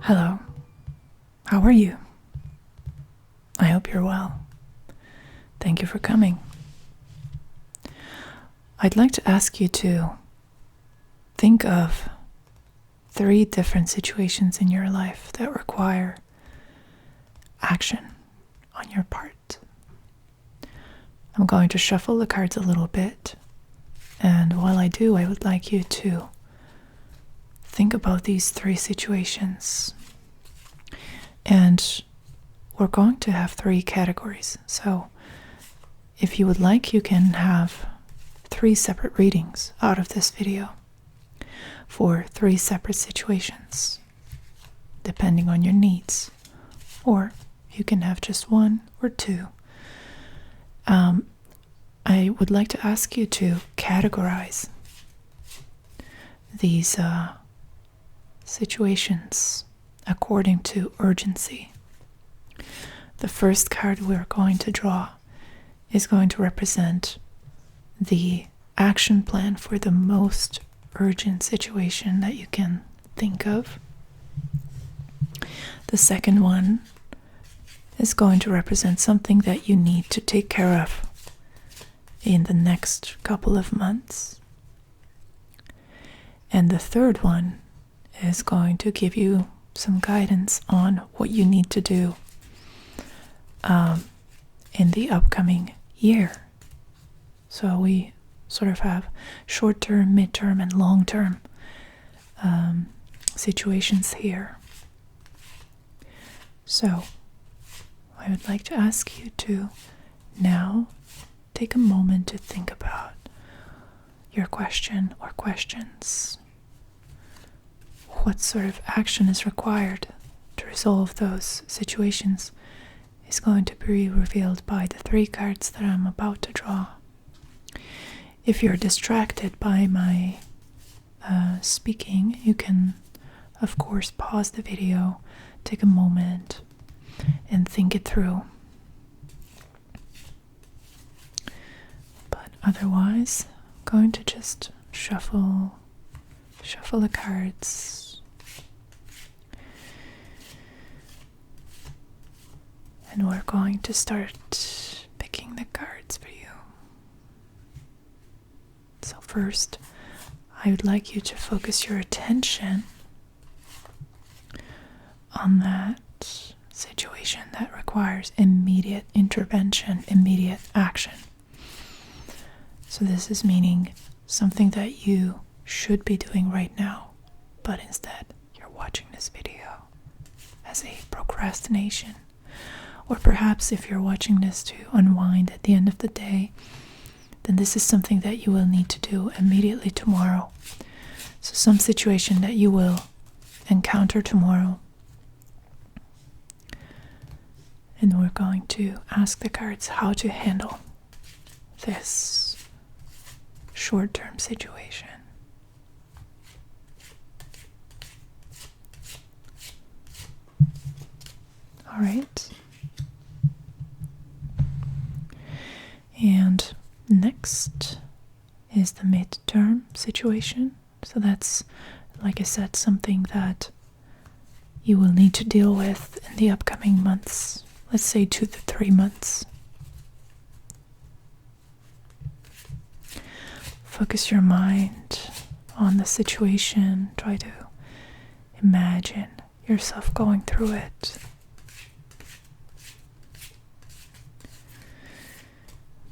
Hello. How are you? I hope you're well. Thank you for coming. I'd like to ask you to think of 3 different situations in your life that require action on your part. I'm going to shuffle the cards a little bit, and while I do, I would like you to think about these 3 situations. And we're going to have 3 categories. So if you would like, you can have 3 separate readings out of this video for 3 separate situations, depending on your needs. Or you can have just 1 or 2. I would like to ask you to categorize these situations according to urgency. The first card we're going to draw is going to represent the action plan for the most urgent situation that you can think of. The second one is going to represent something that you need to take care of in the next couple of months. And the third one is going to give you some guidance on what you need to do in the upcoming year. So we sort of have short-term, mid-term, and long-term situations here. So I would like to ask you to now take a moment to think about your question or questions. What sort of action is required to resolve those situations is going to be revealed by the 3 cards that I'm about to draw. If you're distracted by my speaking, you can, of course, pause the video, take a moment, and think it through. But otherwise, I'm going to just shuffle the cards. And we're going to start picking the cards for you. So first, I would like you to focus your attention on that situation that requires immediate intervention, immediate action. So this is meaning something that you should be doing right now, but instead you're watching this video as a procrastination. Or perhaps if you're watching this to unwind at the end of the day, then this is something that you will need to do immediately tomorrow. So some situation that you will encounter tomorrow. And we're going to ask the cards how to handle this short-term situation. All right. And next is the mid-term situation. So that's, like I said, something that you will need to deal with in the upcoming months. Let's say 2 to 3 months. Focus your mind on the situation. Try to imagine yourself going through it.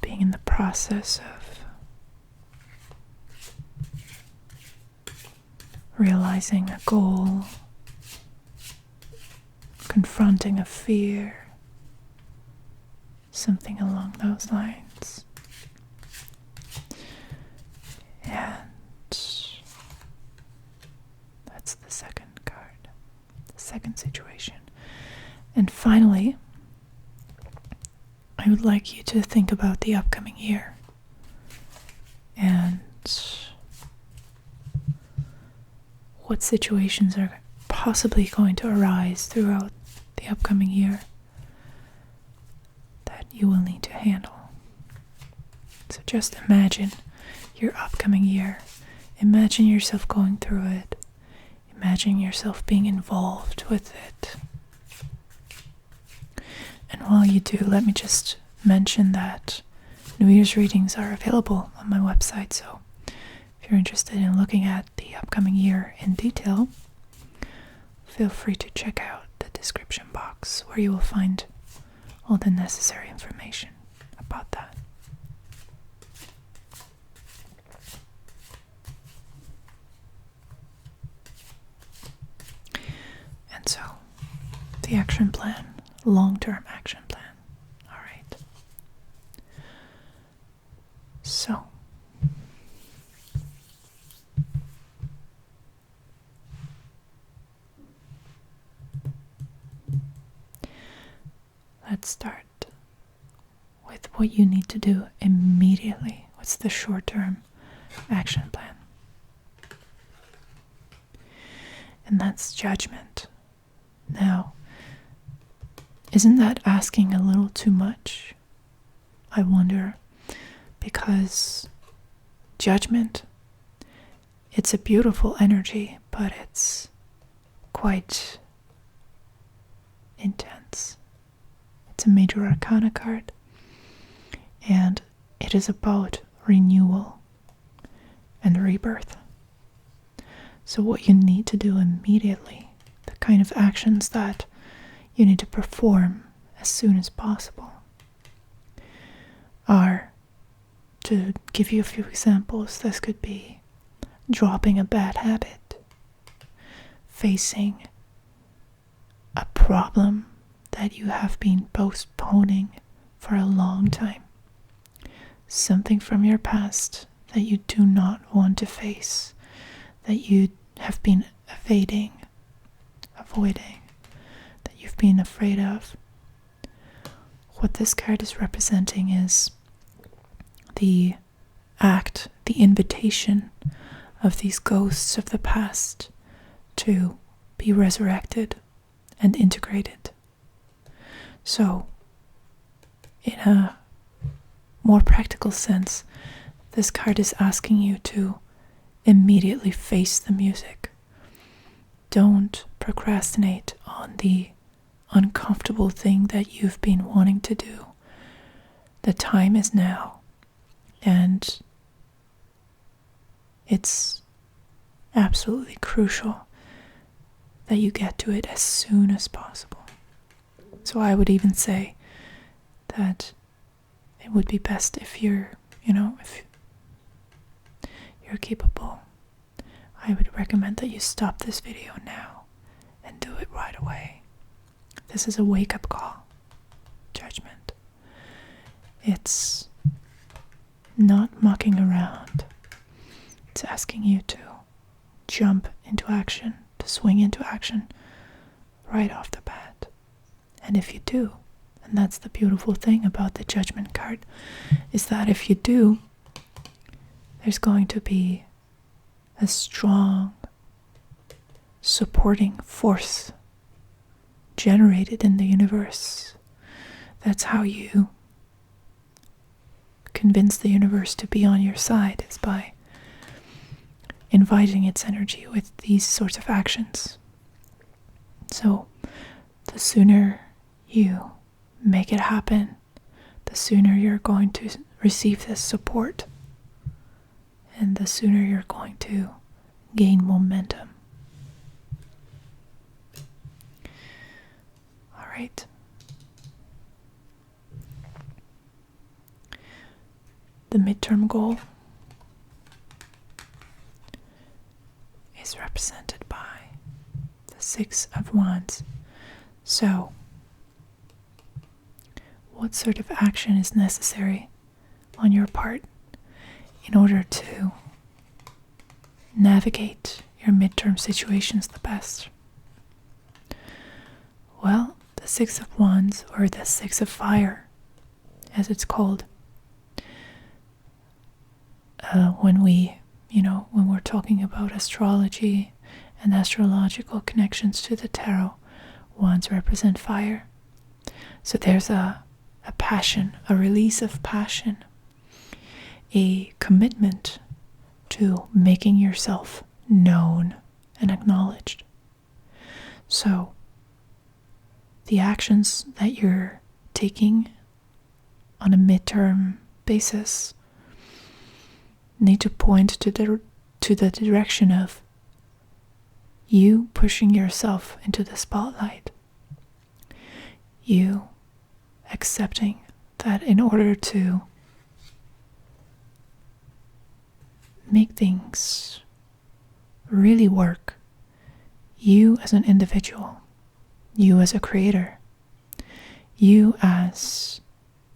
Being in the process of realizing a goal, confronting a fear, something along those lines. And that's the second card, the second situation. And finally, I would like you to think about the upcoming year and what situations are possibly going to arise throughout the upcoming year that you will need to handle. So just imagine your upcoming year. Imagine yourself going through it. Imagine yourself being involved with it. And while you do, let me just mention that New Year's readings are available on my website, so if you're interested in looking at the upcoming year in detail, feel free to check out the description box where you will find all the necessary information about that. And so, the action plan, long-term action plan. All right. So, let's start with what you need to do immediately. What's the short-term action plan? And that's judgment. Now, isn't that asking a little too much? I wonder, because judgment, it's a beautiful energy, but it's quite intense. It's a major arcana card, and it is about renewal and rebirth. So what you need to do immediately, the kind of actions that you need to perform as soon as possible, are, to give you a few examples, this could be dropping a bad habit, facing a problem that you have been postponing for a long time, something from your past that you do not want to face, that you have been avoiding, that you've been afraid of. What this card is representing is the act, the invitation of these ghosts of the past to be resurrected and integrated. So, in a more practical sense, this card is asking you to immediately face the music. Don't procrastinate on the uncomfortable thing that you've been wanting to do. The time is now, and it's absolutely crucial that you get to it as soon as possible. So I would even say that it would be best if you're capable. I would recommend that you stop this video now and do it right away. This is a wake-up call. Judgment. It's not mucking around. It's asking you to jump into action, to swing into action right off the bat. And if you do, and that's the beautiful thing about the Judgment card, is that if you do, there's going to be a strong supporting force generated in the universe. That's how you convince the universe to be on your side, is by inviting its energy with these sorts of actions. So the sooner you make it happen, the sooner you're going to receive this support, and the sooner you're going to gain momentum. All right. The midterm goal is represented by the Six of Wands. So, what sort of action is necessary on your part in order to navigate your midterm situations the best? Well, the Six of Wands, or the Six of Fire, as it's called, when we're talking about astrology and astrological connections to the tarot, wands represent fire. So there's a passion, a release of passion, a commitment to making yourself known and acknowledged. So, the actions that you're taking on a midterm basis need to point to the direction of you pushing yourself into the spotlight. You accepting that in order to make things really work, you as an individual, you as a creator, you as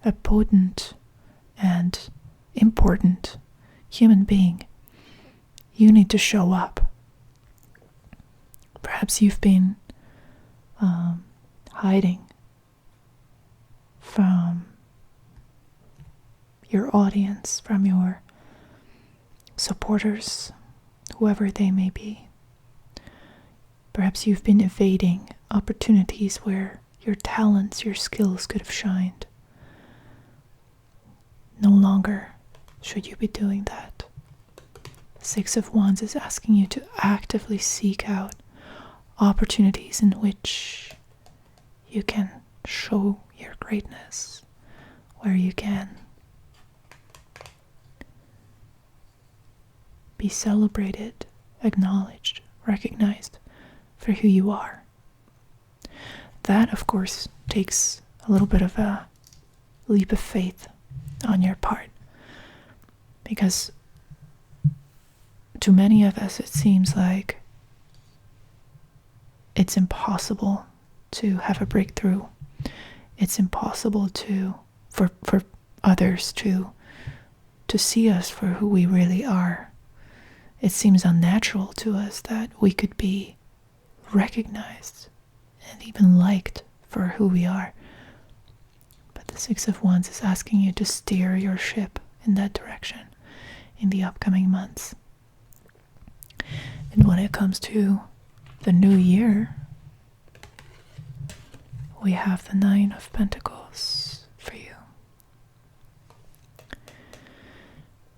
a potent and important human being, you need to show up. Perhaps you've been hiding from your audience, from your supporters, whoever they may be. Perhaps you've been evading opportunities where your talents, your skills could have shined. No longer should you be doing that. Six of Wands is asking you to actively seek out opportunities in which you can show your greatness, where you can be celebrated, acknowledged, recognized for who you are. That, of course, takes a little bit of a leap of faith on your part, because to many of us it seems like it's impossible to have a breakthrough. It's impossible for others to see us for who we really are. It seems unnatural to us that we could be recognized and even liked for who we are. But the Six of Wands is asking you to steer your ship in that direction in the upcoming months. And when it comes to the new year, we have the Nine of Pentacles for you.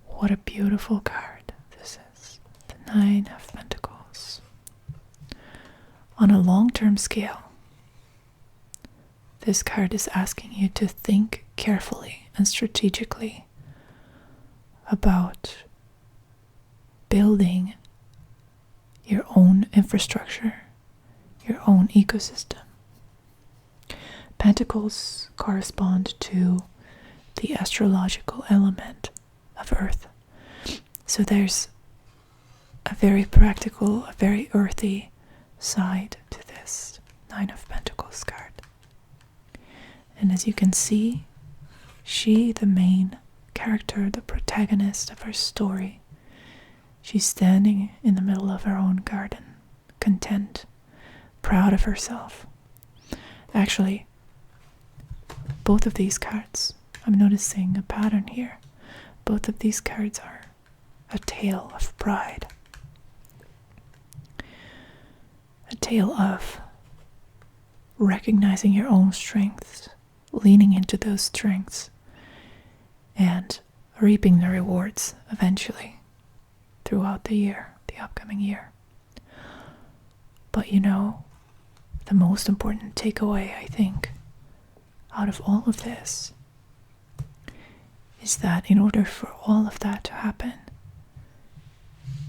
What a beautiful card this is. The Nine of Pentacles. On a long-term scale, this card is asking you to think carefully and strategically about building your own infrastructure, your own ecosystem. Pentacles correspond to the astrological element of Earth. So there's a very practical, a very earthy side to this Nine of Pentacles card. And as you can see, she, the main character, the protagonist of her story, she's standing in the middle of her own garden, content, proud of herself. Actually, both of these cards, I'm noticing a pattern here. Both of these cards are a tale of pride. A tale of recognizing your own strengths, leaning into those strengths, and reaping the rewards eventually throughout the year, the upcoming year. But you know, the most important takeaway, I think, out of all of this is that in order for all of that to happen,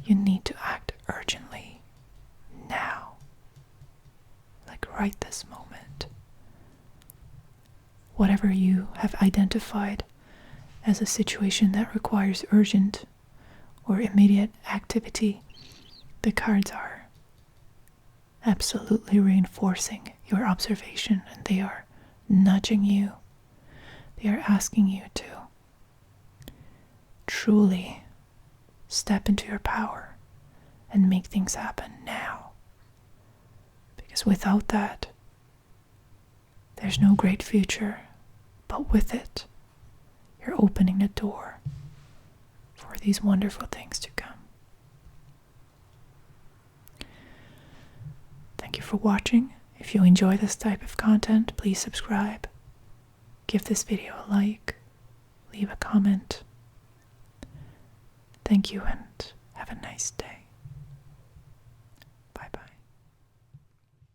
you need to act urgently now, like right this moment. Whatever you have identified as a situation that requires urgent or immediate activity, the cards are absolutely reinforcing your observation, and they are nudging you. They are asking you to truly step into your power and make things happen now. Because without that, there's no great future, but with it, you're opening the door for these wonderful things to come. Thank you for watching. If you enjoy this type of content, please subscribe, give this video a like, leave a comment. Thank you, and